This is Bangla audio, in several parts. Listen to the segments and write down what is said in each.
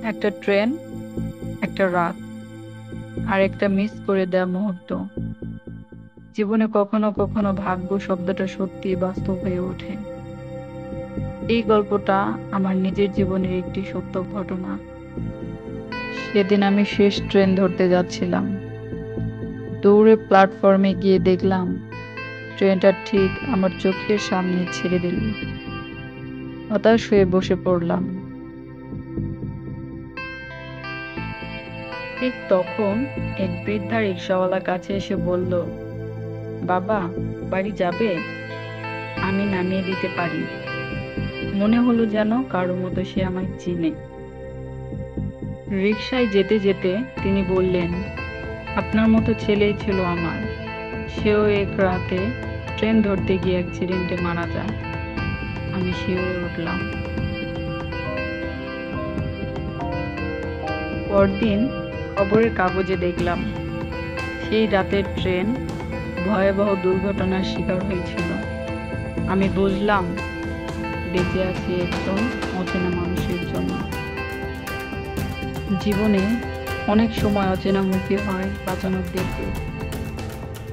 একটা ট্রেন, একটা রাত, আর একটা মিস করে দেওয়া মুহূর্ত। জীবনে কখনো কখনো ভাগ্য শব্দটা সত্যি বাস্তব হয়ে ওঠে। এই গল্পটা আমার নিজের জীবনের একটি সত্য ঘটনা। সেদিন আমি শেষ ট্রেন ধরতে যাচ্ছিলাম। দৌড়ে প্ল্যাটফর্মে গিয়ে দেখলাম ট্রেনটা ঠিক আমার চোখের সামনে ছেড়ে দিল। হতাশ হয়ে বসে পড়লাম। ঠিক তখন এক বৃদ্ধা রিক্সাওয়ালা কাছে এসে বলল, বাবা, বাড়ি যাবে? আমি নামিয়ে দিতে পারি। মনে হলো যেন কারো মতো সে আমায় চিনে। রিকশায় যেতে যেতে তিনি বললেন, আপনার মতো ছেলেই ছিল আমার। সেও এক রাতে ট্রেন ধরতে গিয়ে অ্যাক্সিডেন্টে মারা যায়। আমি শিউরে উঠলাম। পরদিন খবরের কাগজে দেখলাম সেই রাতের ট্রেন ভয়াবহ দুর্ঘটনার শিকার হয়েছিল। আমি বুঝলাম বেঁচে আছি একজন অচেনা মানুষের জন্য। জীবনে অনেক সময় অচেনা মুখী হয় বাঁচানোর দেখে।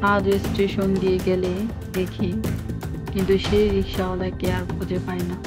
আজ স্টেশন দিয়ে গেলে দেখি, কিন্তু সেই রিক্সাওয়ালাকে আর খুঁজে পাই না।